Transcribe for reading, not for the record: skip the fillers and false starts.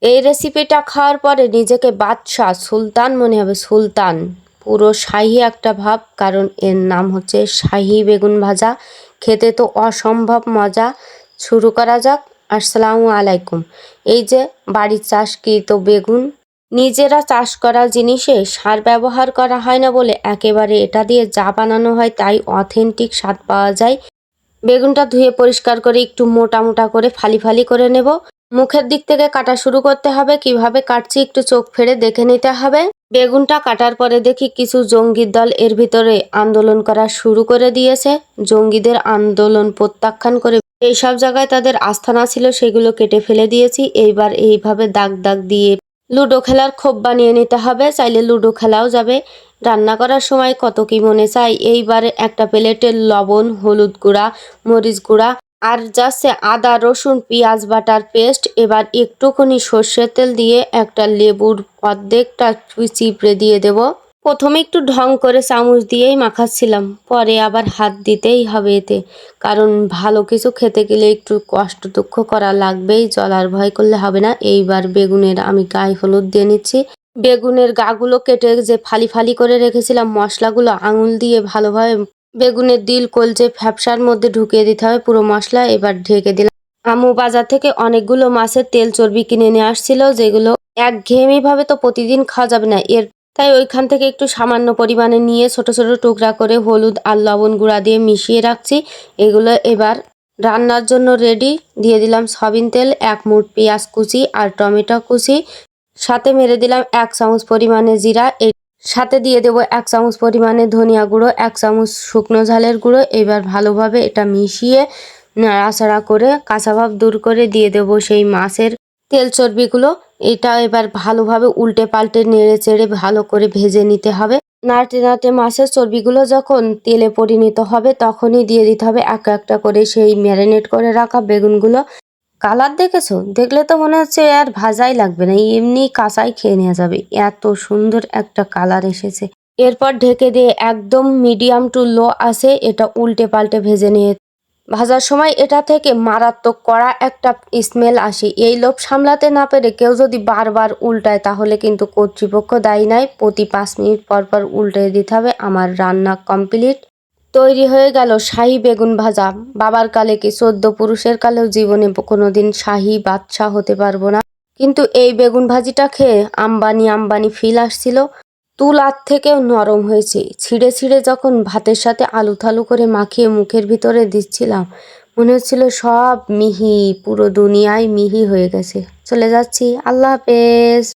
এই রেসিপিটা খাওয়ার পরে নিজেকে বাদশাহ সুলতান মনে হবে, সুলতান। পুরো শাহী একটা ভাব, কারণ এর নাম হচ্ছে শাহী বেগুন ভাজা। খেতে তো অসম্ভব মজা। শুরু করা যাক। আসসালামু আলাইকুম। এই যে বাড়ির চাষকৃত বেগুন, নিজেরা চাষ করা জিনিসে সার ব্যবহার করা হয় না বলে একেবারে এটা দিয়ে যা বানানো হয় তাই অথেন্টিক স্বাদ পাওয়া যায়। বেগুনটা ধুয়ে পরিষ্কার করে একটু মোটা মোটা করে ফালি ফালি করে নেব। মুখের দিক থেকে কাটা শুরু করতে হবে। কিভাবে কাটছি একটু চোখ ফেরে দেখে নিতে হবে। বেগুনটা কাটার পরে দেখি কিছু জঙ্গির দল এর ভিতরে আন্দোলন করা শুরু করে দিয়েছে। জঙ্গিদের আন্দোলন প্রত্যাখ্যান করে এইসব জায়গায় তাদের আস্থানা ছিল সেগুলো কেটে ফেলে দিয়েছি। এইবার এইভাবে দাগ দাগ দিয়ে লুডো খেলার খোপ বানিয়ে নিতে হবে। চাইলে লুডো খেলাও যাবে। রান্না করার সময় কত কি মনে চাই। এইবারে একটা প্লেটে লবণ, হলুদ গুঁড়া, মরিচ গুঁড়া আর যাচ্ছে আদা, রসুন, পেঁয়াজ বাটার পেস্ট। এবার একটুখানি সর্ষের তেল দিয়ে একটা লেবুর অর্ধেকটা চিপড়ে দিয়ে দেব। প্রথমে একটু ঢং করে চামচ দিয়েই মাখাচ্ছিলাম, পরে আবার হাত দিতেই হবে এতে, কারণ ভালো কিছু খেতে গেলে একটু কষ্ট দুঃখ করা লাগবেই, জলার ভয় করলে হবে না। এইবার বেগুনের আমি গায়ে হলুদ দিয়ে নিচ্ছি। বেগুনের গাগুলো কেটে যে ফালি ফালি করে রেখেছিলাম মশলাগুলো আঙুল দিয়ে ভালোভাবে বেগুনের দিল কলজে ফ্যাপসার মধ্যে ঢুকিয়ে দিতে হবে পুরো মশলা। এবার ঢেকে দিলাম। আম্মু বাজার থেকে অনেকগুলো মাছের তেল চর্বি কিনে নিয়ে আসছিল, যেগুলো একঘেয়েমি ভাবে তো প্রতিদিন খাওয়া যাবে না, তাই ওইখান থেকে একটু সামান্য পরিমাণে নিয়ে ছোট ছোট টুকরা করে হলুদ আর লবণ গুঁড়া দিয়ে মিশিয়ে রাখছি। এগুলো এবার রান্নার জন্য রেডি। দিয়ে দিলাম সয়াবিন তেল, 1 মুঠ পেঁয়াজ কুচি আর টমেটো কুচি, সাথে মেরে দিলাম 1 চামচ পরিমাণে জিরা। এই সাথে দিয়ে দেবো 1 চামচ পরিমাণে ধনিয়া গুঁড়ো, 1 চামচ শুকনো ঝালের গুঁড়ো। এবার ভালোভাবে এটা মিশিয়ে নাড়াচাড়া করে কাঁচা ভাব দূর করে দিয়ে দেবো সেই মাছের তেল চর্বিগুলো। এটা এবার ভালোভাবে উল্টে পাল্টে নেড়ে চেড়ে ভালো করে ভেজে নিতে হবে। নাড়তে নাড়তে মাছের চর্বিগুলো যখন তেলে পরিণত হবে তখনই দিয়ে দিতে হবে এক একটা করে সেই ম্যারিনেট করে রাখা বেগুনগুলো। কালার দেখেছো? দেখলে তো মনে হচ্ছে আর ভাজাই লাগবে না, এমনি কাঁচাই খেয়ে নেওয়া যাবে, এত সুন্দর একটা কালার এসেছে। এরপর ঢেকে দিয়ে একদম মিডিয়াম টু লো আছে এটা উল্টে পাল্টে ভেজে নিয়ে ভাজার সময় এটা থেকে মারাত্মক কড়া একটা স্মেল আসে। এই লোভ সামলাতে না পেরে কেউ যদি বারবার উল্টায় তাহলে কিন্তু কর্তৃপক্ষ দায়ী নয়। প্রতি 5 মিনিট পর পর উল্টে দিতে হবে। আমার রান্না কমপ্লিট। তৈরি হয়ে গেল শাহী বেগুন ভাজা। বাবার কালে কি 14 পুরুষের কালেও জীবনে কোনোদিন শাহী বাদশা হতে পারবো না, কিন্তু এই বেগুন ভাজিটা খেয়ে আম্বানি আম্বানি ফিল আসছিল। তুলার থেকেও নরম হয়েছে। ছিঁড়ে ছিঁড়ে যখন ভাতের সাথে আলু থালু করে মাখিয়ে মুখের ভিতরে দিচ্ছিলাম মনে হচ্ছিল সব মিহি, পুরো দুনিয়ায় মিহি হয়ে গেছে। চলে যাচ্ছি, আল্লাহ হাফেজ।